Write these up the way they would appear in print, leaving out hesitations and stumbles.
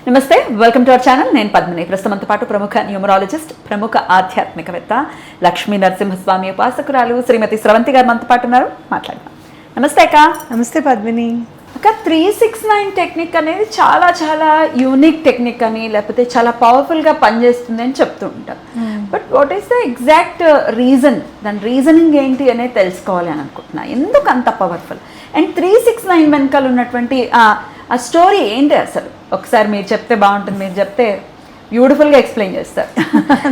నమస్తే, welcome to our channel. నేను పద్మిని. ప్రస్తుతంతో పాటు ప్రముఖ న్యూమరాలజిస్ట్, ప్రముఖ ఆధ్యాత్మికవేత్త, లక్ష్మీ నరసింహస్వామి ఉపాసకురాలు శ్రీమతి స్రవంతి గారు మనతో పాటు ఉన్నారు. మాట్లాడదాం. నమస్తే అక్క. నమస్తే పద్మిని. అక్క, 369 టెక్నిక్ అనేది చాలా చాలా యూనిక్ టెక్నిక్ అని, లేకపోతే చాలా పవర్ఫుల్గా పనిచేస్తుంది అని చెప్తూ ఉంటారు. But what is the exact reason, దాని రీజనింగ్ ఏంటి అనేది తెలుసుకోవాలి అని అనుకుంటున్నా. ఎందుకు అంత పవర్ఫుల్ అండ్ 369 వెనకాల ఉన్నటువంటి ఆ స్టోరీ ఏంటి అసలు? ఒకసారి మీరు చెప్తే బాగుంటుంది. మీరు చెప్తే బ్యూటిఫుల్గా ఎక్స్ప్లెయిన్ చేస్తారు.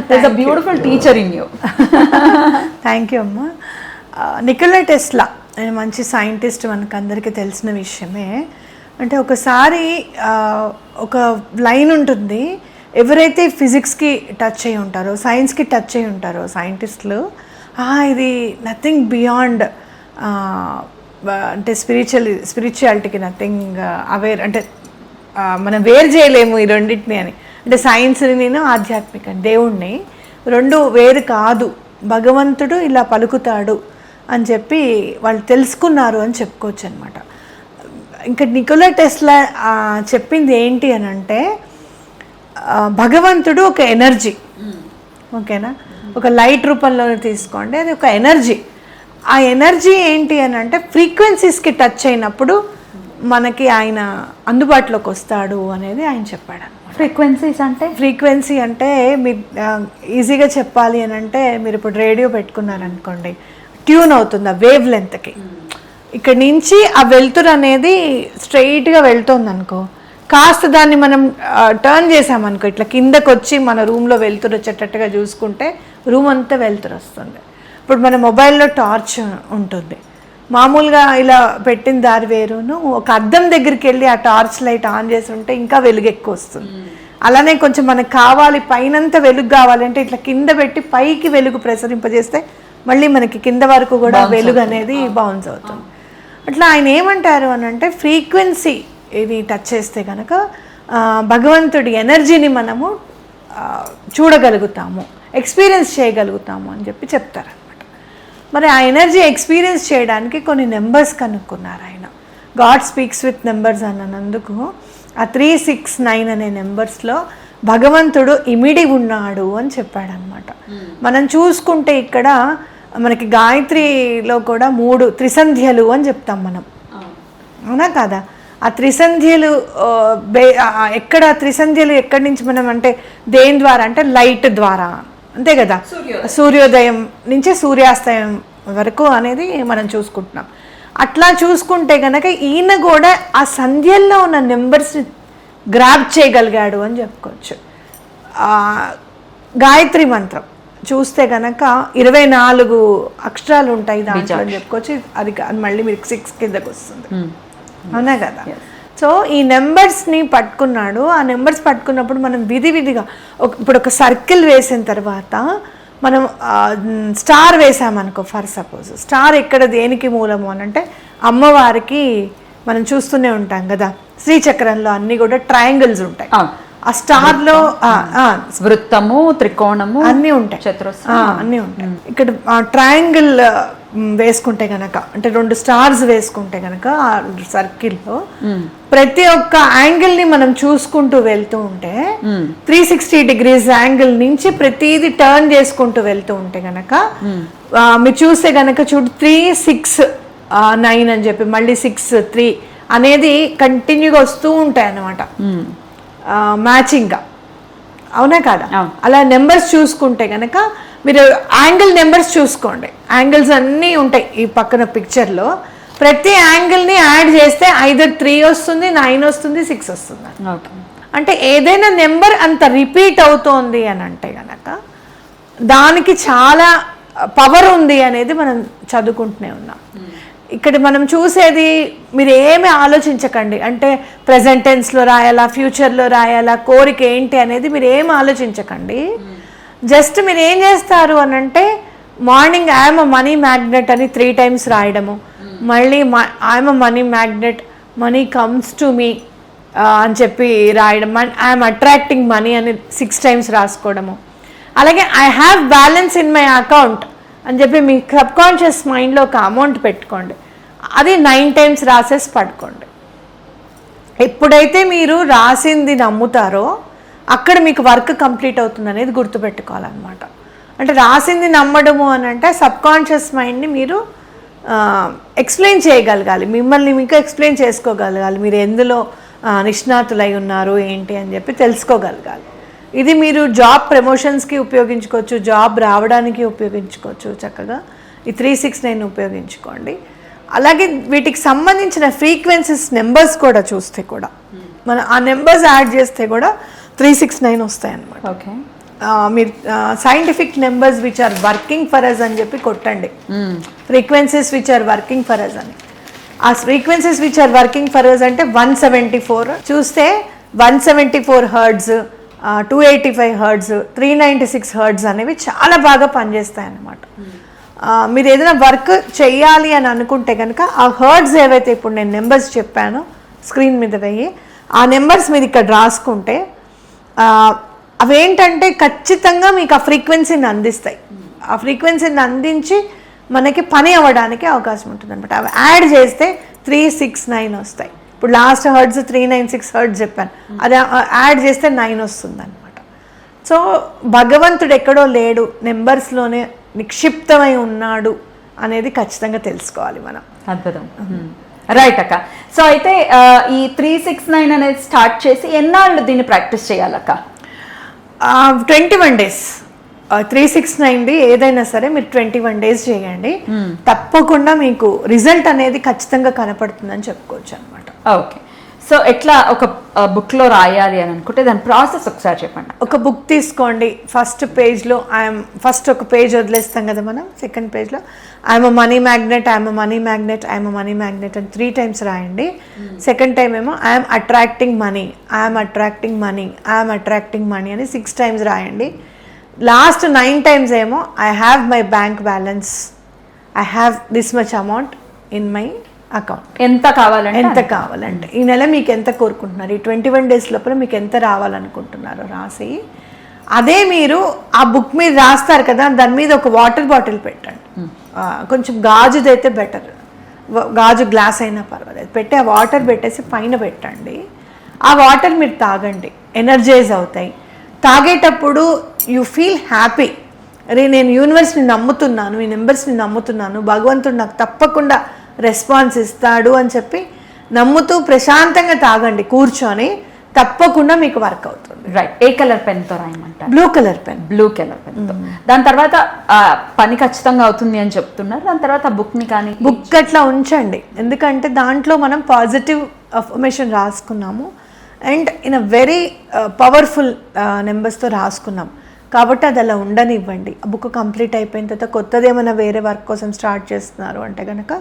There is a beautiful teacher in you. Thank you అమ్మ. నికోలా టెస్లా ఆయన మంచి సైంటిస్ట్, మనకు అందరికీ తెలిసిన విషయమే. అంటే ఒకసారి ఒక లైన్ ఉంటుంది, ఎవరైతే ఫిజిక్స్కి టచ్ అయి ఉంటారో, సైన్స్కి టచ్ అయి ఉంటారో సైంటిస్టులు, ఇది నథింగ్ బియాండ్, అంటే స్పిరిచువాలిటీకి నథింగ్ అవేర్, అంటే మనం వేరు చేయలేము ఈ రెండింటిని అని. అంటే సైన్స్ని, నేను ఆధ్యాత్మిక దేవుణ్ణి రెండు వేరు కాదు, భగవంతుడు ఇలా పలుకుతాడు అని చెప్పి వాళ్ళు తెలుసుకున్నారు అని చెప్పుకోవచ్చు అనమాట. ఇంకా నికోలా టెస్లా చెప్పింది ఏంటి అని అంటే, భగవంతుడు ఒక ఎనర్జీ, ఓకేనా, ఒక లైట్ రూపంలో తీసుకోండి, అది ఒక ఎనర్జీ. ఆ ఎనర్జీ ఏంటి అని అంటే ఫ్రీక్వెన్సీస్కి టచ్ అయినప్పుడు మనకి ఆయన అందుబాటులోకి వస్తాడు అనేది ఆయన చెప్పాడు. ఫ్రీక్వెన్సీ అంటే మీరు ఈజీగా చెప్పాలి అని అంటే, మీరు ఇప్పుడు రేడియో పెట్టుకున్నారనుకోండి, ట్యూన్ అవుతుంది ఆ వేవ్ లెంత్కి. ఇక్కడ నుంచి ఆ వెలుతురు అనేది స్ట్రైట్గా వెళ్తుంది అనుకో, కాస్త దాన్ని మనం టర్న్ చేసామనుకో, ఇట్లా కిందకు వచ్చి మన రూమ్లో వెలుతురు వచ్చేటట్టుగా చూసుకుంటే రూమ్ అంతా వెలుతురు వస్తుంది. ఇప్పుడు మన మొబైల్లో టార్చ్ ఉంటుంది, మామూలుగా ఇలా పెట్టిన దారి వేరును, ఒక అద్దం దగ్గరికి వెళ్ళి ఆ టార్చ్ లైట్ ఆన్ చేసి ఉంటే ఇంకా వెలుగు ఎక్కువ వస్తుంది. అలానే కొంచెం మనకు కావాలి, పైనంతా వెలుగు కావాలంటే ఇట్లా కింద పెట్టి పైకి వెలుగు ప్రసరింపజేస్తే మళ్ళీ మనకి కింద వరకు కూడా వెలుగు అనేది బౌన్స్ అవుతుంది. అట్లా ఆయన ఏమంటారు అని అంటే, ఫ్రీక్వెన్సీ ఇది టచ్ చేస్తే కనుక భగవంతుడి ఎనర్జీని మనము చూడగలుగుతాము, ఎక్స్పీరియన్స్ చేయగలుగుతాము అని చెప్పి చెప్తారు. మరి ఆ ఎనర్జీ ఎక్స్పీరియన్స్ చేయడానికి కొన్ని నెంబర్స్ కనుక్కున్నారు ఆయన. గాడ్ స్పీక్స్ విత్ నెంబర్స్ అన్నందుకు ఆ 369 అనే నెంబర్స్లో భగవంతుడు ఇమిడి ఉన్నాడు అని చెప్పాడనమాట. మనం చూసుకుంటే ఇక్కడ మనకి గాయత్రిలో కూడా 3 త్రిసంధ్యలు అని చెప్తాం మనం, అవునా కాదా? ఆ త్రిసంధ్యలు ఎక్కడ, త్రిసంధ్యలు ఎక్కడి నుంచి మనం అంటే దేని ద్వారా అంటే లైట్ ద్వారా, అంతే కదా, సూర్యోదయం నుంచి సూర్యాస్తయం వరకు అనేది మనం చూసుకుంటున్నాం. అట్లా చూసుకుంటే కనుక ఈయన కూడా ఆ సంధ్యల్లో ఉన్న నెంబర్స్ని గ్రాప్ చేయగలిగాడు అని చెప్పుకోవచ్చు. గాయత్రి మంత్రం చూస్తే కనుక 24 అక్షరాలు ఉంటాయి దాంట్లో అని చెప్పుకోవచ్చు. అది మళ్ళీ మీకు 6 కిందకు వస్తుంది, అవునా కదా? సో ఈ నెంబర్స్ని పట్టుకున్నాడు. ఆ నెంబర్స్ పట్టుకున్నప్పుడు మనం విధిగా ఇప్పుడు ఒక సర్కిల్ వేసిన తర్వాత మనం స్టార్ వేసామనుకో, ఫర్ సపోజ్ స్టార్ ఎక్కడ దేనికి మూలము అని అంటే అమ్మవారికి మనం చూస్తూనే ఉంటాం కదా, శ్రీచక్రంలో అన్నీ కూడా ట్రయాంగిల్స్ ఉంటాయి. ఆ స్టార్లో వృత్తము, త్రికోణము అన్నీ ఉంటాయి, అన్నీ ఉంటాయి. ఇక్కడ ట్రయాంగిల్ వేసుకుంటే కనుక, అంటే 2 స్టార్స్ వేసుకుంటే కనుక ఆ సర్కిల్లో ప్రతి ఒక్క యాంగిల్ని మనం చూసుకుంటూ వెళ్తూ ఉంటే 360 degrees యాంగిల్ నుంచి ప్రతిదీ టర్న్ చేసుకుంటూ వెళ్తూ ఉంటే కనుక మీరు చూస్తే కనుక 3, 6, 9 అని చెప్పి మళ్ళీ 6, 3 అనేది కంటిన్యూగా వస్తూ ఉంటాయి అన్నమాట, మ్యాచింగ్గా, అవునా కాదా? అలా నెంబర్స్ చూసుకుంటే కనుక మీరు యాంగిల్ నెంబర్స్ చూసుకోండి, యాంగిల్స్ అన్నీ ఉంటాయి ఈ పక్కన పిక్చర్లో. ప్రతి యాంగిల్ని యాడ్ చేస్తే either 3 వస్తుంది, 9 వస్తుంది, 6 వస్తుంది. అంటే ఏదైనా నెంబర్ అంత రిపీట్ అవుతోంది అని అంటే కనుక దానికి చాలా పవర్ ఉంది అనేది మనం చదువుకుంటూనే ఉన్నాం. ఇక్కడ మనం చూసేది, మీరు ఏమి ఆలోచించకండి, అంటే ప్రెజెంట్ టెన్స్లో రాయాలా, ఫ్యూచర్లో రాయాలా, కోరిక ఏంటి అనేది మీరు ఏమి ఆలోచించకండి. జస్ట్ మీరు ఏం చేస్తారు అని అంటే, morning I'm a money magnet అని 3 times రాయడము, మళ్ళీ I'm a money magnet, money comes to me అని చెప్పి రాయడం, ఐఎమ్ అట్రాక్టింగ్ మనీ అని 6 times రాసుకోవడము. అలాగే I have balance in my account అని చెప్పి మీ సబ్కాన్షియస్ మైండ్లో ఒక అమౌంట్ పెట్టుకోండి, అది 9 times రాసేసి పడుకోండి. ఎప్పుడైతే మీరు రాసింది నమ్ముతారో అక్కడ మీకు వర్క్ కంప్లీట్ అవుతుంది అనేది గుర్తుపెట్టుకోవాలన్నమాట. అంటే రాసింది నమ్మడము అని అంటే సబ్కాన్షియస్ మైండ్ని మీరు ఎక్స్ప్లెయిన్ చేయగలగాలి, మిమ్మల్ని మీకు ఎక్స్ప్లెయిన్ చేసుకోగలగాలి, మీరు ఎందులో నిష్ణాతులై ఉన్నారు ఏంటి అని చెప్పి తెలుసుకోగలగాలి. ఇది మీరు జాబ్ ప్రమోషన్స్కి ఉపయోగించుకోవచ్చు, జాబ్ రావడానికి ఉపయోగించుకోవచ్చు. చక్కగా ఈ 369 ఉపయోగించుకోండి. అలాగే వీటికి సంబంధించిన ఫ్రీక్వెన్సీస్ నెంబర్స్ కూడా చూస్తే కూడా మనం ఆ నెంబర్స్ యాడ్ చేస్తే కూడా 369 వస్తాయి అన్నమాట. ఓకే, మీరు scientific numbers which are working for us అని చెప్పి కొట్టండి, frequencies which are working for us అని. ఆ frequencies which are working for us అంటే 174 చూస్తే 174 హర్ట్జ్, 285 హర్ట్జ్, 396 హర్ట్జ్ అనేవి చాలా బాగా పనిచేస్తాయి అన్నమాట. మీరు ఏదైనా వర్క్ చెయ్యాలి అని అనుకుంటే కనుక ఆ హర్ట్జ్ ఏవైతే ఇప్పుడు నేను నెంబర్స్ చెప్పానో స్క్రీన్ మీద వెయ్యి, ఆ నెంబర్స్ మీరు ఇక్కడ రాసుకుంటే అవేంటంటే ఖచ్చితంగా మీకు ఆ ఫ్రీక్వెన్సీని అందిస్తాయి. ఆ ఫ్రీక్వెన్సీని అందించి మనకి పని అవ్వడానికి అవకాశం ఉంటుంది అనమాట. అవి యాడ్ చేస్తే 369 వస్తాయి. ఇప్పుడు లాస్ట్ హర్ట్జ్ 396 హర్ట్జ్ చెప్పాను, అది యాడ్ చేస్తే 9 వస్తుంది అనమాట. సో భగవంతుడు ఎక్కడో లేడు, నెంబర్స్లోనే నిక్షిప్తమై ఉన్నాడు అనేది ఖచ్చితంగా తెలుసుకోవాలి మనం. అద్భుతం. రైట్ అక్క. సో అయితే ఈ 369 అనేది స్టార్ట్ చేసి ఎన్నాళ్ళు దీన్ని ప్రాక్టీస్ చేయాలక్క? 21 days. 369 ఏదైనా సరే మీరు 21 days చేయండి, తప్పకుండా మీకు రిజల్ట్ అనేది ఖచ్చితంగా కనపడుతుందని చెప్పుకోవచ్చు అనమాట. ఓకే, సో ఎట్లా ఒక బుక్లో రాయాలి అని అనుకుంటే దాని ప్రాసెస్ ఒకసారి చెప్పండి. ఒక బుక్ తీసుకోండి, ఫస్ట్ పేజ్లో ఫస్ట్ ఒక పేజ్ వదిలేస్తాం కదా మనం, సెకండ్ పేజ్లో I'm money magnet, I'm money magnet, I'm money magnet అని 3 times రాయండి. సెకండ్ టైం ఏమో I'm attracting money, I'm attracting money, I'm attracting money అని 6 times రాయండి. లాస్ట్ 9 times ఏమో I have my bank balance, I have this much amount in my account. ఎంత కావాలంటే ఈ నెల మీకు ఎంత కోరుకుంటున్నారు, ఈ 21 days లోపల మీకు ఎంత రావాలనుకుంటున్నారో రాసి, అదే మీరు ఆ బుక్ మీద రాస్తారు కదా, దాని మీద ఒక వాటర్ బాటిల్ పెట్టండి. కొంచెం గాజుదైతే బెటర్, గాజు గ్లాస్ అయినా పర్వాలేదు, పెట్టి ఆ వాటర్ పెట్టేసి పైన పెట్టండి. ఆ వాటర్ మీరు తాగండి, ఎనర్జైజ్ అవుతాయి. తాగేటప్పుడు యూ ఫీల్ హ్యాపీ, అరే నేను యూనివర్స్ని నమ్ముతున్నాను, ఈ నెంబర్స్ని నమ్ముతున్నాను, భగవంతుడు నాకు తప్పకుండా రెస్పాన్స్ ఇస్తాడు అని చెప్పి నమ్ముతూ ప్రశాంతంగా తాగండి కూర్చొని, తప్పకుండా మీకు వర్క్ అవుతుంది. రైట్. ఏ కలర్ పెన్తో రాయమంటారు? బ్లూ కలర్ పెన్తో. దాని తర్వాత పని ఖచ్చితంగా అవుతుంది అని చెప్తున్నారు. దాని తర్వాత బుక్ని కానీ బుక్ అట్లా ఉంచండి, ఎందుకంటే దాంట్లో మనం పాజిటివ్ అఫర్మేషన్ రాసుకున్నాము and in a very powerful నెంబర్స్తో రాసుకున్నాం కాబట్టి అది అలా ఉండనివ్వండి. ఆ బుక్ కంప్లీట్ అయిపోయిన తర్వాత కొత్తది ఏమైనా వేరే వర్క్ కోసం స్టార్ట్ చేస్తున్నారు అంటే కనుక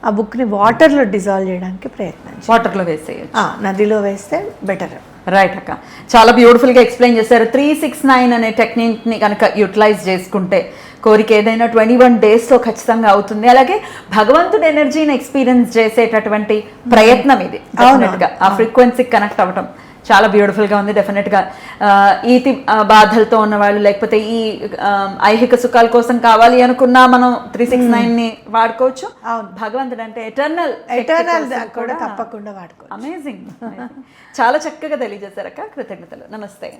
ఆ బుక్ని వాటర్లో డిజాల్వ్ చేయడానికి ప్రయత్నించండి. వాటర్లో వేసేయచ్చు, నదిలో వేస్తే బెటర్. రైట్ అక్క, చాలా బ్యూటిఫుల్గా ఎక్స్ప్లెయిన్ చేశారు. 369 అనే టెక్నిక్ని కనుక యూటిలైజ్ చేసుకుంటే కోరిక ఏదైనా 21 daysలో ఖచ్చితంగా అవుతుంది. అలాగే భగవంతుడి ఎనర్జీని ఎక్స్పీరియన్స్ చేసేటటువంటి ప్రయత్నం ఇది. ఆ ఫ్రీక్వెన్సీకి కనెక్ట్ అవ్వటం చాలా బ్యూటిఫుల్గా ఉంది. డెఫినెట్గా ఈతి బాధలతో ఉన్నవాళ్ళు, లేకపోతే ఈ ఐహిక సుఖాల కోసం కావాలి అనుకున్నా మనం 369ని వాడుకోవచ్చు. భగవంతుడు అంటే ఎటర్నల్ కూడా తప్పకుండా వాడుకోవచ్చు. అమేజింగ్. చాలా చక్కగా తెలియజేశారక్క, కృతజ్ఞతలు. నమస్తే.